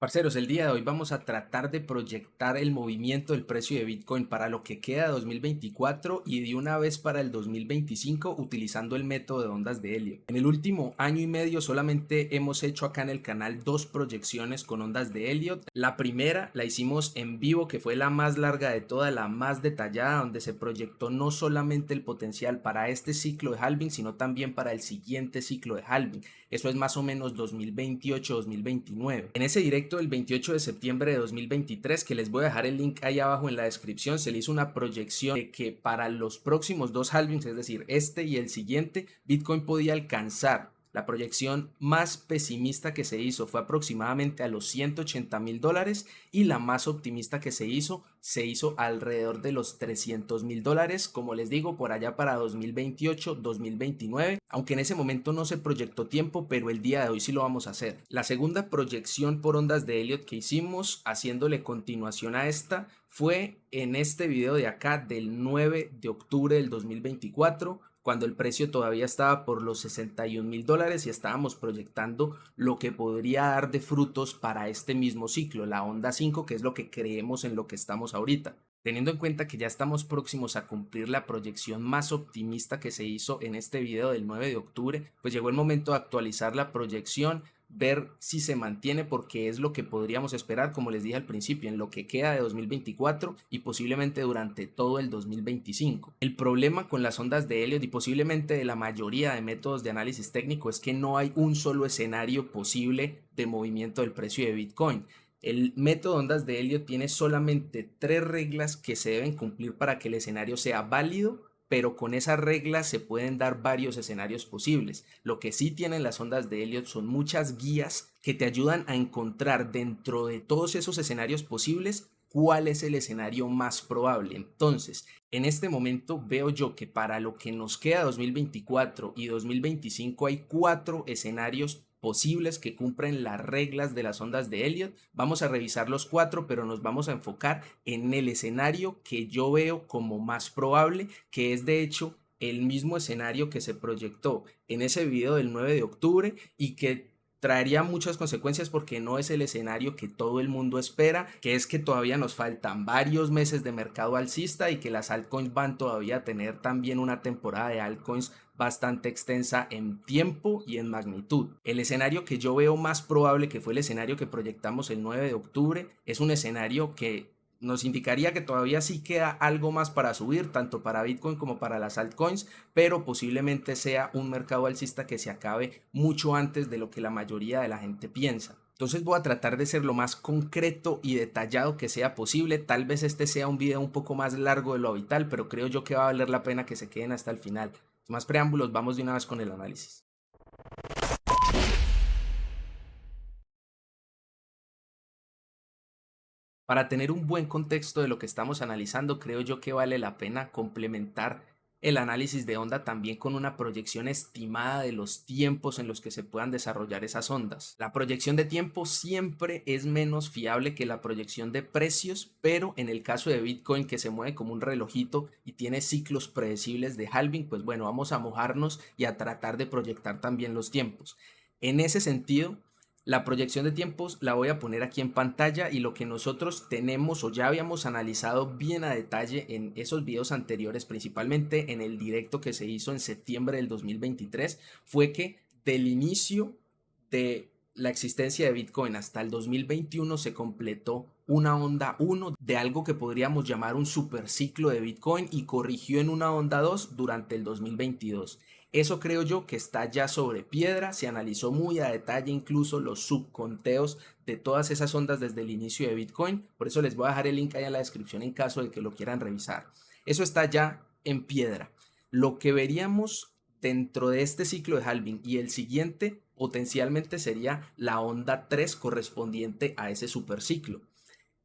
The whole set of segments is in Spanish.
Parceros, el día de hoy vamos a tratar de proyectar el movimiento del precio de Bitcoin para lo que queda de 2024 y de una vez para el 2025 utilizando el método de ondas de Elliott. En el último año y medio solamente hemos hecho acá en el canal dos proyecciones con ondas de Elliott. La primera la hicimos en vivo, que fue la más larga de todas, la más detallada, donde se proyectó no solamente el potencial para este ciclo de halving, sino también para el siguiente ciclo de halving. Eso es más o menos 2028-2029. En ese directo del 28 de septiembre de 2023, que les voy a dejar el link ahí abajo en la descripción, se le hizo una proyección de que para los próximos dos halvings, es decir, este y el siguiente, Bitcoin podía alcanzar. La proyección más pesimista que se hizo fue aproximadamente a los $180,000 y la más optimista que se hizo alrededor de los $300,000, como les digo, por allá para 2028-2029, aunque en ese momento no se proyectó tiempo, pero el día de hoy sí lo vamos a hacer. La segunda proyección por ondas de Elliott que hicimos, haciéndole continuación a esta, fue en este video de acá del 9 de octubre del 2024, cuando el precio todavía estaba por los $61,000 y estábamos proyectando lo que podría dar de frutos para este mismo ciclo, la onda 5, que es lo que creemos en lo que estamos ahorita. Teniendo en cuenta que ya estamos próximos a cumplir la proyección más optimista que se hizo en este video del 9 de octubre, pues llegó el momento de actualizar la proyección, ver si se mantiene, porque es lo que podríamos esperar, como les dije al principio, en lo que queda de 2024 y posiblemente durante todo el 2025. El problema con las ondas de Elliott y posiblemente de la mayoría de métodos de análisis técnico es que no hay un solo escenario posible de movimiento del precio de Bitcoin. El método ondas de Elliott tiene solamente tres reglas que se deben cumplir para que el escenario sea válido, pero con esas reglas se pueden dar varios escenarios posibles. Lo que sí tienen las ondas de Elliott son muchas guías que te ayudan a encontrar dentro de todos esos escenarios posibles cuál es el escenario más probable. Entonces, en este momento veo yo que para lo que nos queda 2024 y 2025 hay cuatro escenarios posibles que cumplen las reglas de las ondas de Elliott. Vamos a revisar los cuatro, pero nos vamos a enfocar en el escenario que yo veo como más probable, que es de hecho el mismo escenario que se proyectó en ese video del 9 de octubre y que traería muchas consecuencias porque no es el escenario que todo el mundo espera, que es que todavía nos faltan varios meses de mercado alcista y que las altcoins van todavía a tener también una temporada de altcoins bastante extensa en tiempo y en magnitud. El escenario que yo veo más probable, que fue el escenario que proyectamos el 9 de octubre, es un escenario que nos indicaría que todavía sí queda algo más para subir, tanto para Bitcoin como para las altcoins, pero posiblemente sea un mercado alcista que se acabe mucho antes de lo que la mayoría de la gente piensa. Entonces voy a tratar de ser lo más concreto y detallado que sea posible. Tal vez este sea un video un poco más largo de lo habitual, pero creo yo que va a valer la pena que se queden hasta el final. Sin más preámbulos, vamos de una vez con el análisis. Para tener un buen contexto de lo que estamos analizando, creo yo que vale la pena complementar el análisis de onda también con una proyección estimada de los tiempos en los que se puedan desarrollar esas ondas. La proyección de tiempo siempre es menos fiable que la proyección de precios, pero en el caso de Bitcoin, que se mueve como un relojito y tiene ciclos predecibles de halving, pues bueno, vamos a mojarnos y a tratar de proyectar también los tiempos. En ese sentido, la proyección de tiempos la voy a poner aquí en pantalla y lo que nosotros tenemos o ya habíamos analizado bien a detalle en esos videos anteriores, principalmente en el directo que se hizo en septiembre del 2023, fue que del inicio de la existencia de Bitcoin hasta el 2021 se completó una onda 1 de algo que podríamos llamar un superciclo de Bitcoin y corrigió en una onda 2 durante el 2022. Eso creo yo que está ya sobre piedra, se analizó muy a detalle incluso los subconteos de todas esas ondas desde el inicio de Bitcoin, por eso les voy a dejar el link ahí en la descripción en caso de que lo quieran revisar. Eso está ya en piedra. Lo que veríamos dentro de este ciclo de halving y el siguiente potencialmente sería la onda 3 correspondiente a ese superciclo.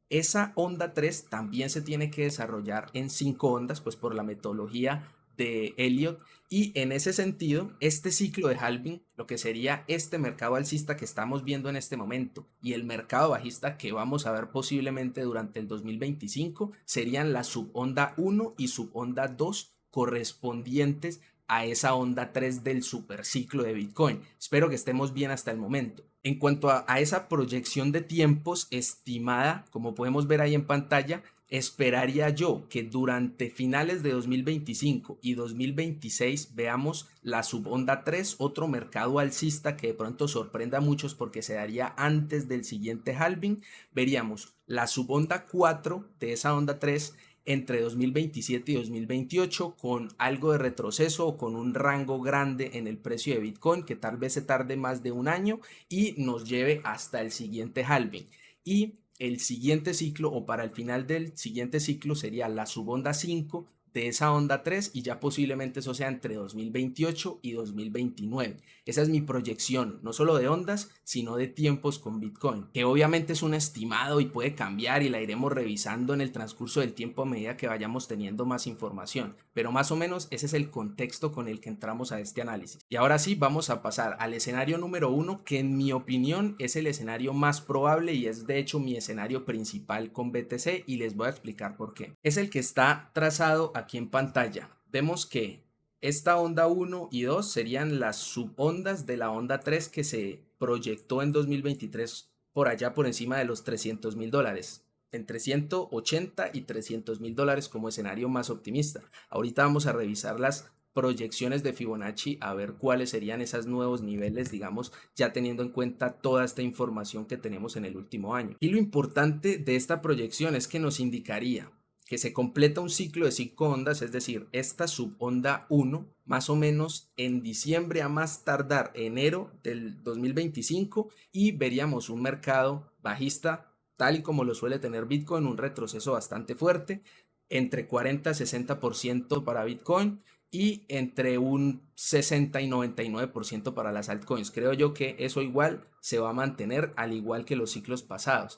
Esa onda 3 también se tiene que desarrollar en 5 ondas, pues por la metodología de Elliott, y en ese sentido, este ciclo de halving, lo que sería este mercado alcista que estamos viendo en este momento y el mercado bajista que vamos a ver posiblemente durante el 2025, serían la subonda 1 y subonda 2 correspondientes a esa onda 3 del superciclo de Bitcoin. Espero que estemos bien hasta el momento. En cuanto a esa proyección de tiempos estimada, como podemos ver ahí en pantalla, esperaría yo que durante finales de 2025 y 2026 veamos la subonda 3, otro mercado alcista que de pronto sorprenda a muchos porque se daría antes del siguiente halving. Veríamos la subonda 4 de esa onda 3 entre 2027 y 2028 con algo de retroceso o con un rango grande en el precio de Bitcoin que tal vez se tarde más de un año y nos lleve hasta el siguiente halving. Y el siguiente ciclo o para el final del siguiente ciclo sería la subonda 5 de esa onda 3 y ya posiblemente eso sea entre 2028 y 2029. Esa es mi proyección, no solo de ondas, sino de tiempos con Bitcoin, que obviamente es un estimado y puede cambiar y la iremos revisando en el transcurso del tiempo a medida que vayamos teniendo más información, pero más o menos ese es el contexto con el que entramos a este análisis. Y ahora sí, vamos a pasar al escenario número 1, que en mi opinión es el escenario más probable y es de hecho mi escenario principal con BTC y les voy a explicar por qué. Es el que está trazado aquí en pantalla. Vemos que esta onda 1 y 2 serían las subondas de la onda 3 que se proyectó en 2023 por allá por encima de los $300,000, entre 180 y $300,000 como escenario más optimista. Ahorita vamos a revisar las proyecciones de Fibonacci a ver cuáles serían esos nuevos niveles, digamos, ya teniendo en cuenta toda esta información que tenemos en el último año. Y lo importante de esta proyección es que nos indicaría que se completa un ciclo de 5 ondas, es decir, esta subonda 1, más o menos en diciembre a más tardar enero del 2025 y veríamos un mercado bajista tal y como lo suele tener Bitcoin, un retroceso bastante fuerte, entre 40 y 60% para Bitcoin y entre un 60 y 99% para las altcoins. Creo yo que eso igual se va a mantener al igual que los ciclos pasados.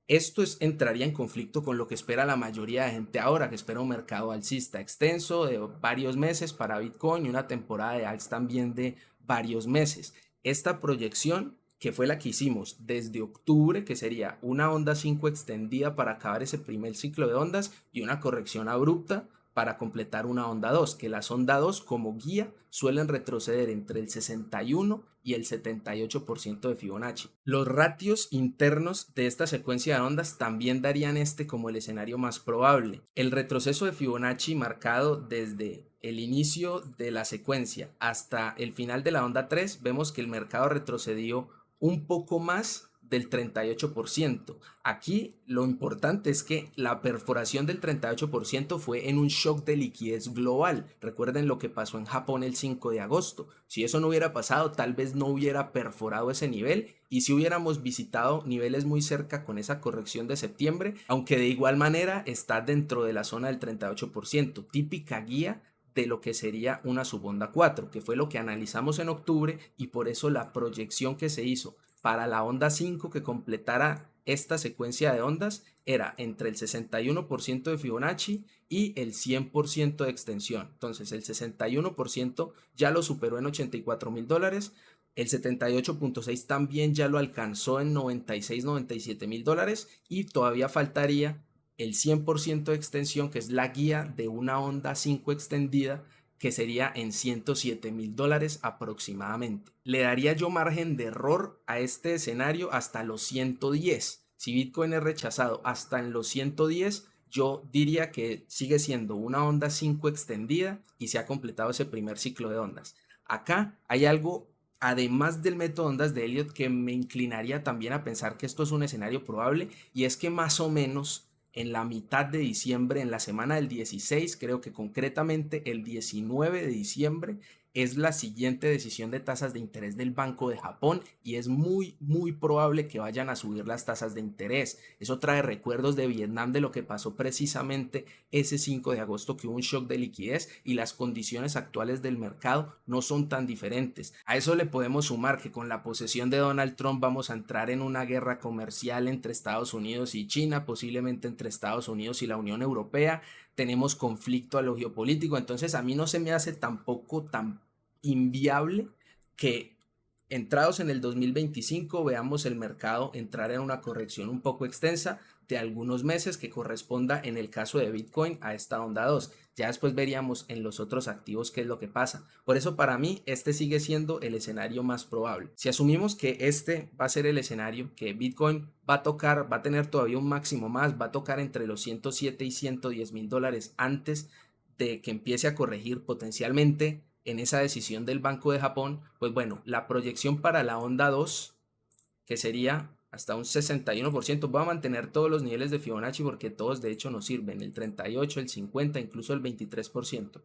Esto entraría en conflicto con lo que espera la mayoría de gente ahora, que espera un mercado alcista extenso de varios meses para Bitcoin y una temporada de alts también de varios meses. Esta proyección, que fue la que hicimos desde octubre, que sería una onda 5 extendida para acabar ese primer ciclo de ondas y una corrección abrupta para completar una onda 2, que las onda 2 como guía suelen retroceder entre el 61 y el 78% de Fibonacci. Los ratios internos de esta secuencia de ondas también darían este como el escenario más probable. El retroceso de Fibonacci marcado desde el inicio de la secuencia hasta el final de la onda 3, vemos que el mercado retrocedió un poco más del 38%. Aquí lo importante es que la perforación del 38% fue en un shock de liquidez global. Recuerden lo que pasó en Japón el 5 de agosto. Si eso no hubiera pasado, tal vez no hubiera perforado ese nivel y si hubiéramos visitado niveles muy cerca con esa corrección de septiembre, aunque de igual manera está dentro de la zona del 38%, típica guía de lo que sería una subonda 4, que fue lo que analizamos en octubre y por eso la proyección que se hizo para la onda 5 que completara esta secuencia de ondas era entre el 61% de Fibonacci y el 100% de extensión. Entonces el 61% ya lo superó en $84,000, el 78.6 también ya lo alcanzó en 96, $97,000 y todavía faltaría el 100% de extensión, que es la guía de una onda 5 extendida, que sería en $107,000 aproximadamente. Le daría yo margen de error a este escenario hasta los 110. Si Bitcoin es rechazado hasta en los 110, yo diría que sigue siendo una onda 5 extendida y se ha completado ese primer ciclo de ondas. Acá hay algo, además del método ondas de Elliott, que me inclinaría también a pensar que esto es un escenario probable, y es que más o menos en la mitad de diciembre, en la semana del 16, creo que concretamente el 19 de diciembre, es la siguiente decisión de tasas de interés del Banco de Japón y es muy probable que vayan a subir las tasas de interés. Eso trae recuerdos de Vietnam, de lo que pasó precisamente ese 5 de agosto, que hubo un shock de liquidez y las condiciones actuales del mercado no son tan diferentes. A eso le podemos sumar que con la posesión de Donald Trump vamos a entrar en una guerra comercial entre Estados Unidos y China, posiblemente entre Estados Unidos y la Unión Europea. Tenemos conflicto a lo geopolítico, entonces a mí no se me hace tampoco tan inviable que entrados en el 2025 veamos el mercado entrar en una corrección un poco extensa de algunos meses que corresponda en el caso de Bitcoin a esta onda 2. Ya después veríamos en los otros activos qué es lo que pasa. Por eso para mí este sigue siendo el escenario más probable. Si asumimos que este va a ser el escenario, que Bitcoin va a tocar, va a tener todavía un máximo más, va a tocar entre los 107 y 110 mil dólares antes de que empiece a corregir potencialmente en esa decisión del Banco de Japón, pues bueno, la proyección para la onda 2, que sería hasta un 61%, va a mantener todos los niveles de Fibonacci porque todos de hecho nos sirven, el 38, el 50, incluso el 23%.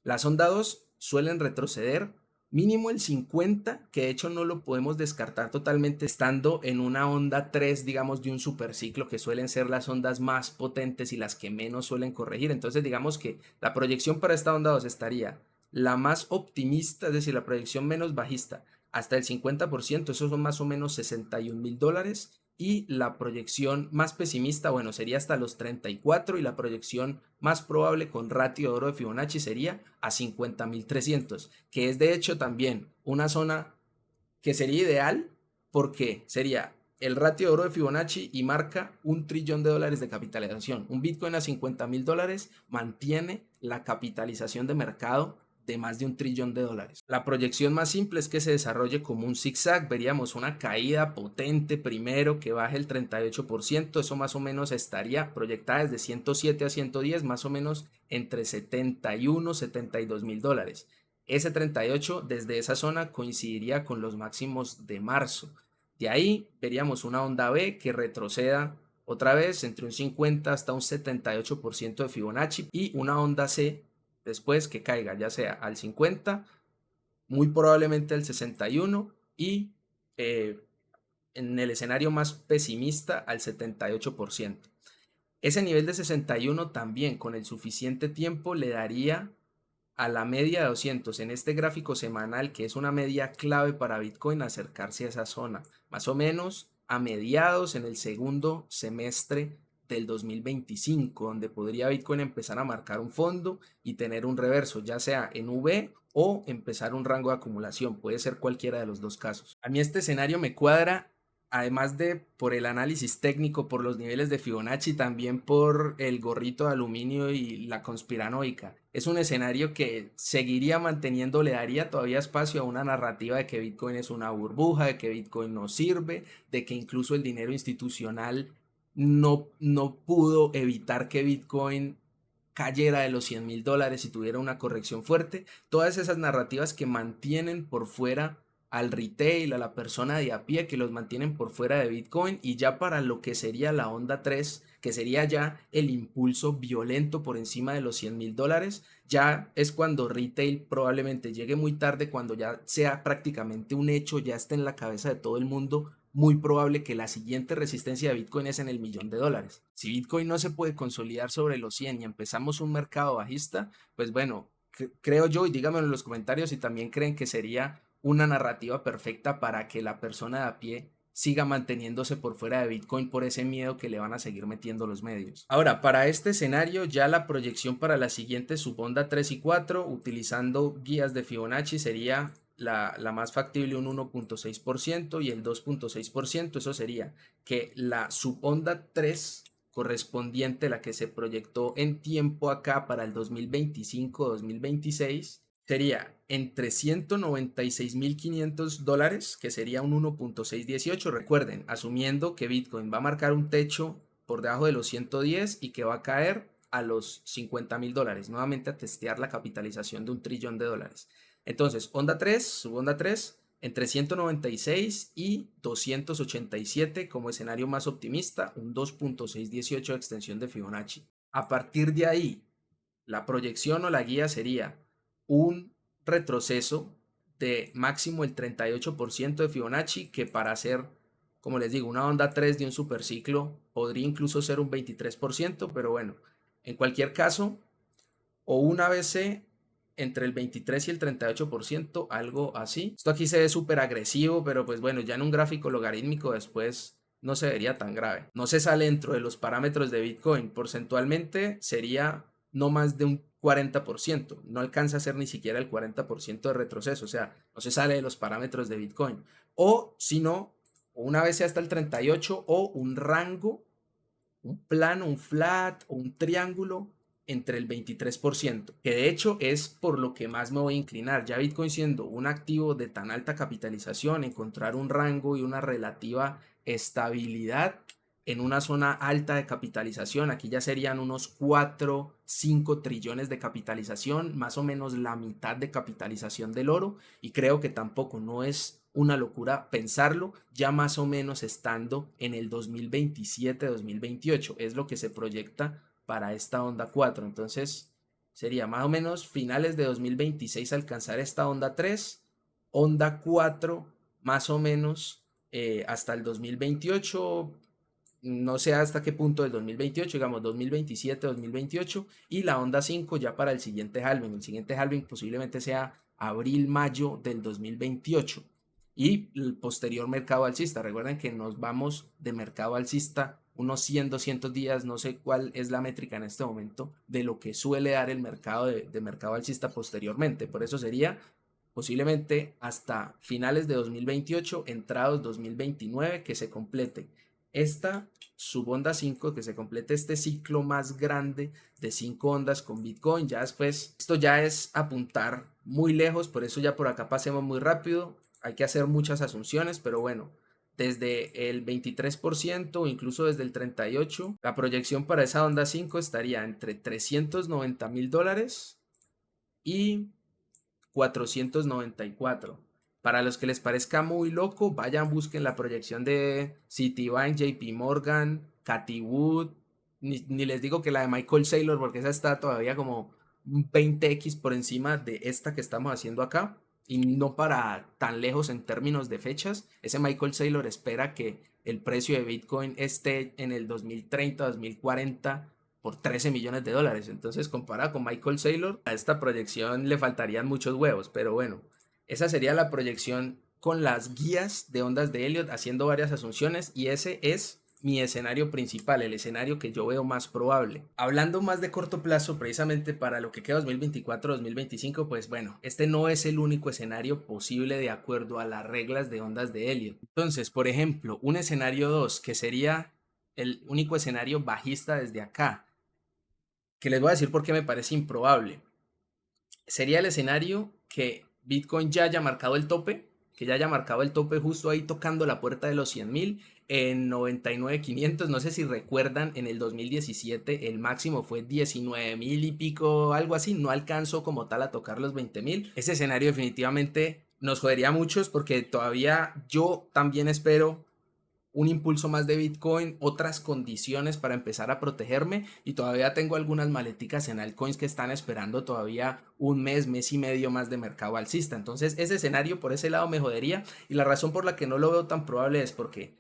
Las onda 2 suelen retroceder mínimo el 50, que de hecho no lo podemos descartar totalmente estando en una onda 3, digamos, de un superciclo, que suelen ser las ondas más potentes y las que menos suelen corregir. Entonces digamos que la proyección para esta onda 2 estaría la más optimista, es decir, la proyección menos bajista, hasta el 50%, esos son más o menos 61 mil dólares. Y la proyección más pesimista, bueno, sería hasta los 34 y la proyección más probable con ratio de oro de Fibonacci sería a 50.300, que es de hecho también una zona que sería ideal porque sería el ratio de oro de Fibonacci y marca $1 trillón de capitalización. Un Bitcoin a 50.000 dólares mantiene la capitalización de mercado de más de $1 trillón. La proyección más simple es que se desarrolle como un zigzag, veríamos una caída potente primero que baje el 38%, eso más o menos estaría proyectada desde 107 a 110, más o menos entre 71 y 72 mil dólares. Ese 38 desde esa zona coincidiría con los máximos de marzo. De ahí veríamos una onda B que retroceda otra vez entre un 50 hasta un 78% de Fibonacci y una onda C después que caiga ya sea al 50, muy probablemente al 61 y en el escenario más pesimista al 78%. Ese nivel de 61 también con el suficiente tiempo le daría a la media de 200 en este gráfico semanal, que es una media clave para Bitcoin, acercarse a esa zona, más o menos a mediados en el segundo semestre del 2025, donde podría Bitcoin empezar a marcar un fondo y tener un reverso, ya sea en V o empezar un rango de acumulación, puede ser cualquiera de los dos casos. A mí este escenario me cuadra, además de por el análisis técnico, por los niveles de Fibonacci, también por el gorrito de aluminio y la conspiranoica. Es un escenario que seguiría manteniendo, le daría todavía espacio a una narrativa de que Bitcoin es una burbuja, de que Bitcoin no sirve, de que incluso el dinero institucional no pudo evitar que Bitcoin cayera de los 100 mil dólares y tuviera una corrección fuerte. Todas esas narrativas que mantienen por fuera al retail, a la persona de a pie, que los mantienen por fuera de Bitcoin, y ya para lo que sería la onda 3, que sería ya el impulso violento por encima de los 100 mil dólares, ya es cuando retail probablemente llegue muy tarde, cuando ya sea prácticamente un hecho, ya esté en la cabeza de todo el mundo, muy probable que la siguiente resistencia de Bitcoin es en el $1.000.000. Si Bitcoin no se puede consolidar sobre los 100 y empezamos un mercado bajista, pues bueno, creo yo, y díganmelo en los comentarios si también creen que sería una narrativa perfecta para que la persona de a pie siga manteniéndose por fuera de Bitcoin por ese miedo que le van a seguir metiendo los medios. Ahora, para este escenario, ya la proyección para la siguiente subonda 3 y 4, utilizando guías de Fibonacci, sería la más factible, un 1.6% y el 2.6%. Eso sería que la subonda 3 correspondiente, la que se proyectó en tiempo acá para el 2025-2026, sería entre 196.500 dólares, que sería un 1.618. Recuerden, asumiendo que Bitcoin va a marcar un techo por debajo de los 110 y que va a caer a los 50.000 dólares, nuevamente a testear la capitalización de $1 trillón. Entonces, onda 3, subonda 3, entre 196 y 287 como escenario más optimista, un 2.618 de extensión de Fibonacci. A partir de ahí, la proyección o la guía sería un retroceso de máximo el 38% de Fibonacci, que para hacer, como les digo, una onda 3 de un superciclo podría incluso ser un 23%, pero bueno, en cualquier caso, o una ABC entre el 23 y el 38%, algo así. Esto aquí se ve súper agresivo, pero pues bueno, ya en un gráfico logarítmico después no se vería tan grave. No se sale dentro de los parámetros de Bitcoin. Porcentualmente sería no más de un 40%, no alcanza a ser ni siquiera el 40% de retroceso, o sea, no se sale de los parámetros de Bitcoin. O si no, una vez sea hasta el 38 o un rango, un plano, un flat o un triángulo entre el 23%, que de hecho es por lo que más me voy a inclinar. Ya Bitcoin siendo un activo de tan alta capitalización, encontrar un rango y una relativa estabilidad en una zona alta de capitalización, aquí ya serían unos 4, 5 trillones de capitalización, más o menos la mitad de capitalización del oro, y creo que tampoco no es una locura pensarlo, ya más o menos estando en el 2027-2028, es lo que se proyecta para esta onda 4. Entonces sería más o menos finales de 2026 alcanzar esta onda 3, onda 4 más o menos hasta el 2028, no sé hasta qué punto del 2028, digamos 2027, 2028, y la onda 5 ya para el siguiente halving. El siguiente halving posiblemente sea abril, mayo del 2028. Y el posterior mercado alcista. Recuerden que nos vamos de mercado alcista unos 100, 200 días, no sé cuál es la métrica en este momento, de lo que suele dar el mercado de mercado alcista posteriormente. Por eso sería posiblemente hasta finales de 2028, entrados 2029, que se complete esta subonda 5, que se complete este ciclo más grande de 5 ondas con Bitcoin. Ya después, esto ya es apuntar muy lejos, por eso ya por acá pasemos muy rápido, hay que hacer muchas asunciones, pero bueno, desde el 23% o incluso desde el 38%, la proyección para esa onda 5 estaría entre $390,000 y 494. Para los que les parezca muy loco, vayan, busquen la proyección de Citibank, JP Morgan, Cathie Wood. Ni les digo que la de Michael Saylor, porque esa está todavía como un 20x por encima de esta que estamos haciendo acá. Y no para tan lejos en términos de fechas. Ese Michael Saylor espera que el precio de Bitcoin esté en el 2030, 2040 por 13 millones de dólares. Entonces, comparado con Michael Saylor, a esta proyección le faltarían muchos huevos. Pero bueno, esa sería la proyección con las guías de ondas de Elliot, haciendo varias asunciones, y ese es mi escenario principal, el escenario que yo veo más probable. Hablando más de corto plazo, precisamente para lo que queda 2024-2025, pues bueno, este no es el único escenario posible de acuerdo a las reglas de ondas de Elliot. Entonces, por ejemplo, un escenario 2, que sería el único escenario bajista desde acá, que les voy a decir por qué me parece improbable. Sería el escenario que Bitcoin ya haya marcado el tope, que ya haya marcado el tope justo ahí tocando la puerta de los 100,000 en 99,500. No sé si recuerdan, en el 2017 el máximo fue 19,000 y pico, algo así. No alcanzó como tal a tocar los 20,000. Ese escenario definitivamente nos jodería a muchos, porque todavía yo también espero un impulso más de Bitcoin, otras condiciones para empezar a protegerme, y todavía tengo algunas maleticas en altcoins que están esperando todavía un mes, mes y medio más de mercado alcista. Entonces ese escenario por ese lado me jodería, y la razón por la que no lo veo tan probable es porque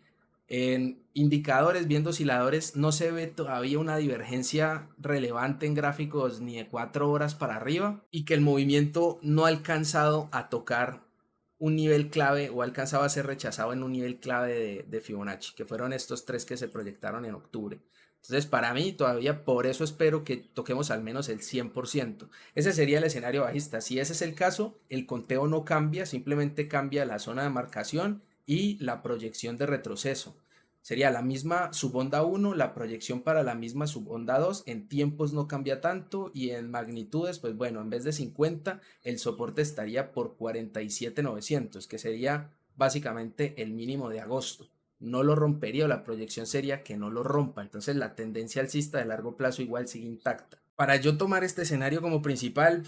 en indicadores, viendo osciladores, no se ve todavía una divergencia relevante en gráficos ni de 4 horas para arriba, y que el movimiento no ha alcanzado a tocar un nivel clave o ha alcanzado a ser rechazado en un nivel clave de Fibonacci, que fueron estos tres que se proyectaron en octubre. Entonces, para mí, todavía por eso espero que toquemos al menos el 100%. Ese sería el escenario bajista. Si ese es el caso, el conteo no cambia, simplemente cambia la zona de marcación y la proyección de retroceso. Sería la misma subonda 1, la proyección para la misma subonda 2, en tiempos no cambia tanto, y en magnitudes, pues bueno, en vez de 50, el soporte estaría por 47,900, que sería básicamente el mínimo de agosto. No lo rompería, o la proyección sería que no lo rompa. Entonces la tendencia alcista de largo plazo igual sigue intacta. Para yo tomar este escenario como principal,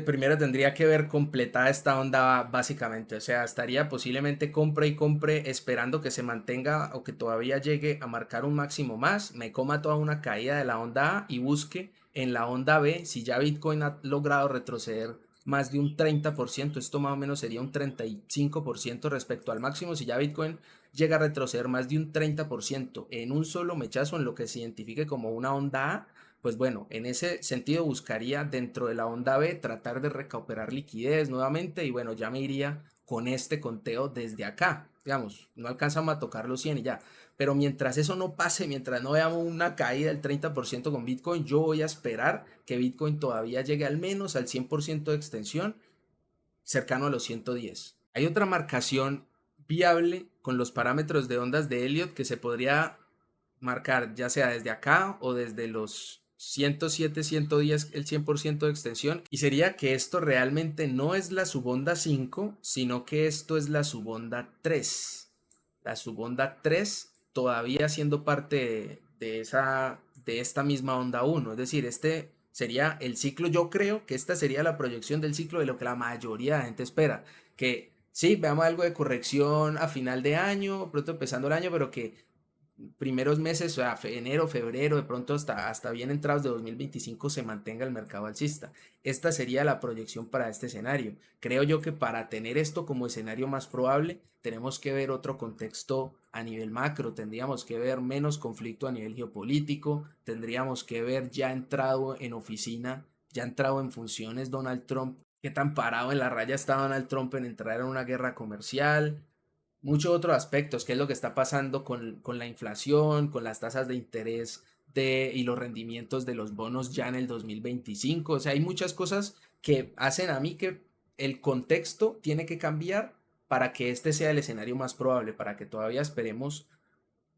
primero tendría que ver completada esta onda básicamente. O sea, estaría posiblemente compre y compre esperando que se mantenga o que todavía llegue a marcar un máximo más, me coma toda una caída de la onda A y busque en la onda B. Si ya Bitcoin ha logrado retroceder más de un 30%, esto más o menos sería un 35% respecto al máximo. Si ya Bitcoin llega a retroceder más de un 30% en un solo mechazo, en lo que se identifique como una onda A, pues bueno, en ese sentido buscaría dentro de la onda B tratar de recuperar liquidez nuevamente, y bueno, ya me iría con este conteo desde acá. Digamos, no alcanzamos a tocar los 100 y ya. pero mientras eso no pase, mientras no veamos una caída del 30% con Bitcoin, yo voy a esperar que Bitcoin todavía llegue al menos al 100% de extensión, cercano a los 110. Hay otra marcación viable con los parámetros de ondas de Elliott que se podría marcar ya sea desde acá o desde los 107, 110, el 100% de extensión, y sería que esto realmente no es la subonda 5, sino que esto es la subonda 3. La subonda 3 todavía siendo parte de esta misma onda 1, es decir, este sería el ciclo. Yo creo que esta sería la proyección del ciclo de lo que la mayoría de la gente espera, que sí, veamos algo de corrección a final de año, pronto empezando el año, pero que primeros meses, o sea, enero, febrero, de pronto hasta bien entrados de 2025 se mantenga el mercado alcista. Esta sería la proyección para este escenario. Creo yo que para tener esto como escenario más probable, tenemos que ver otro contexto a nivel macro, tendríamos que ver menos conflicto a nivel geopolítico, tendríamos que ver ya entrado en oficina, ya entrado en funciones Donald Trump, qué tan parado en la raya está Donald Trump en entrar en una guerra comercial, muchos otros aspectos, qué es lo que está pasando con la inflación, con las tasas de interés y los rendimientos de los bonos ya en el 2025. O sea, hay muchas cosas que hacen a mí que el contexto tiene que cambiar para que este sea el escenario más probable, para que todavía esperemos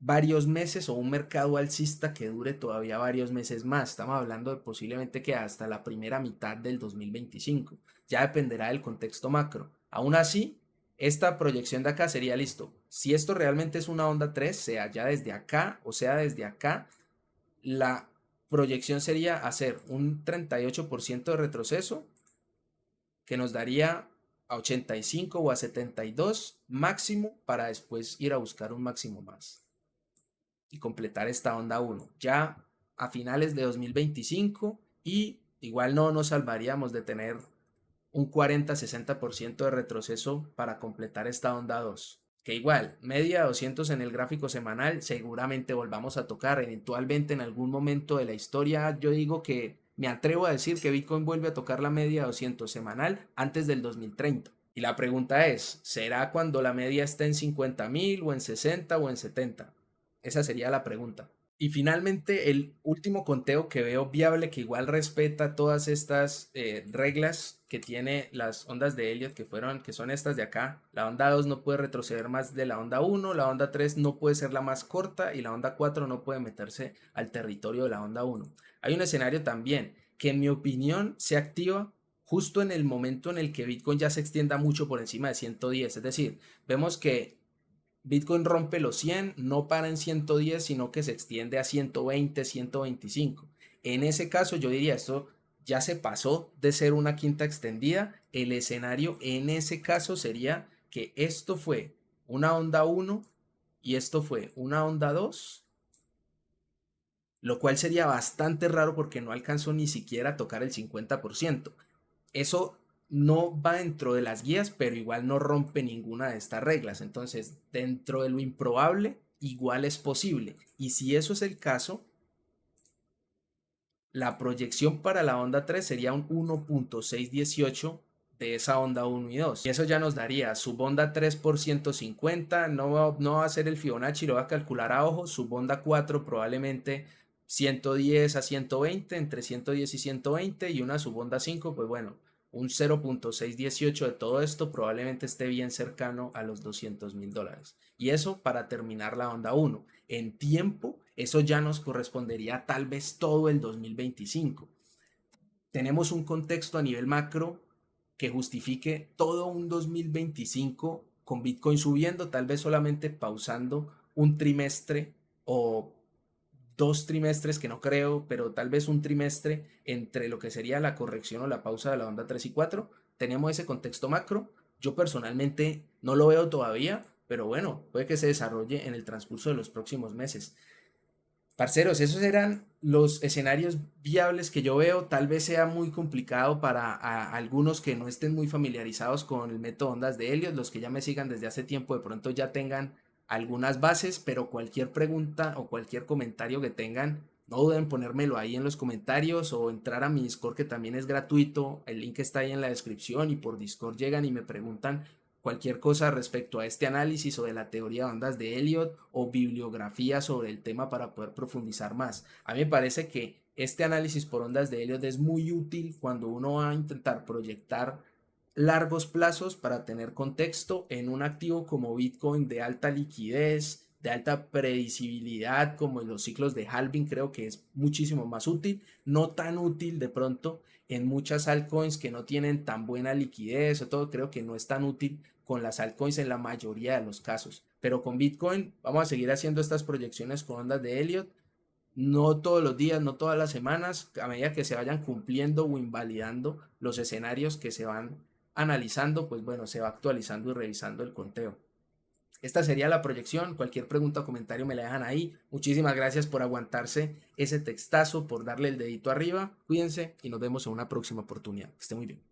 varios meses o un mercado alcista que dure todavía varios meses más. Estamos hablando de posiblemente que hasta la primera mitad del 2025. Ya dependerá del contexto macro. Aún así, esta proyección de acá sería listo. Si esto realmente es una onda 3, sea ya desde acá o sea desde acá, la proyección sería hacer un 38% de retroceso que nos daría a 85 o a 72 máximo para después ir a buscar un máximo más y completar esta onda 1 ya a finales de 2025, y igual no nos salvaríamos de tener un 40-60% de retroceso para completar esta onda 2, que igual media 200 en el gráfico semanal seguramente volvamos a tocar eventualmente en algún momento de la historia. Yo digo que me atrevo a decir que Bitcoin vuelve a tocar la media 200 semanal antes del 2030. Y la pregunta es, ¿será cuando la media esté en 50.000 o en 60 o en 70? Esa sería la pregunta. Y finalmente, el último conteo que veo viable, que igual respeta todas estas reglas que tiene las ondas de Elliott, que son estas de acá. La onda 2 no puede retroceder más de la onda 1, la onda 3 no puede ser la más corta y la onda 4 no puede meterse al territorio de la onda 1. Hay un escenario también que en mi opinión se activa justo en el momento en el que Bitcoin ya se extienda mucho por encima de 110. Es decir, vemos que Bitcoin rompe los 100, no para en 110, sino que se extiende a 120, 125. En ese caso yo diría, esto ya se pasó de ser una quinta extendida. El escenario en ese caso sería que esto fue una onda 1 y esto fue una onda 2, lo cual sería bastante raro porque no alcanzó ni siquiera a tocar el 50%. Eso no va dentro de las guías, pero igual no rompe ninguna de estas reglas. Entonces, dentro de lo improbable, igual es posible. Y si eso es el caso, la proyección para la onda 3 sería un 1.618 de esa onda 1 y 2. Y eso ya nos daría subonda 3 por 150, no va a ser el Fibonacci, lo va a calcular a ojo, subonda 4 probablemente 110 a 120, entre 110 y 120, y una subonda 5, pues bueno, un 0.618 de todo esto probablemente esté bien cercano a los $200.000. Y eso para terminar la onda 1. En tiempo, eso ya nos correspondería tal vez todo el 2025. Tenemos un contexto a nivel macro que justifique todo un 2025 con Bitcoin subiendo, tal vez solamente pausando un trimestre o 2 trimestres, que no creo, pero tal vez un trimestre entre lo que sería la corrección o la pausa de la onda 3 y 4. Tenemos ese contexto macro. Yo personalmente no lo veo todavía, pero bueno, puede que se desarrolle en el transcurso de los próximos meses. Parceros, esos eran los escenarios viables que yo veo. Tal vez sea muy complicado para algunos que no estén muy familiarizados con el método ondas de Elliott. Los que ya me sigan desde hace tiempo de pronto ya tengan algunas bases, pero cualquier pregunta o cualquier comentario que tengan, no duden en ponérmelo ahí en los comentarios o entrar a mi Discord, que también es gratuito. El link está ahí en la descripción, y por Discord llegan y me preguntan cualquier cosa respecto a este análisis o de la teoría de ondas de Elliot o bibliografía sobre el tema para poder profundizar más. A mí me parece que este análisis por ondas de Elliot es muy útil cuando uno va a intentar proyectar largos plazos para tener contexto en un activo como Bitcoin de alta liquidez, de alta predecibilidad, como en los ciclos de halving. Creo que es muchísimo más útil, no tan útil de pronto en muchas altcoins que no tienen tan buena liquidez o todo. Creo que no es tan útil con las altcoins en la mayoría de los casos, pero con Bitcoin vamos a seguir haciendo estas proyecciones con ondas de Elliot, no todos los días, no todas las semanas, a medida que se vayan cumpliendo o invalidando los escenarios que se van analizando, pues bueno, se va actualizando y revisando el conteo. Esta sería la proyección. Cualquier pregunta o comentario me la dejan ahí. Muchísimas gracias por aguantarse ese textazo, por darle el dedito arriba. Cuídense y nos vemos en una próxima oportunidad. Que esté muy bien.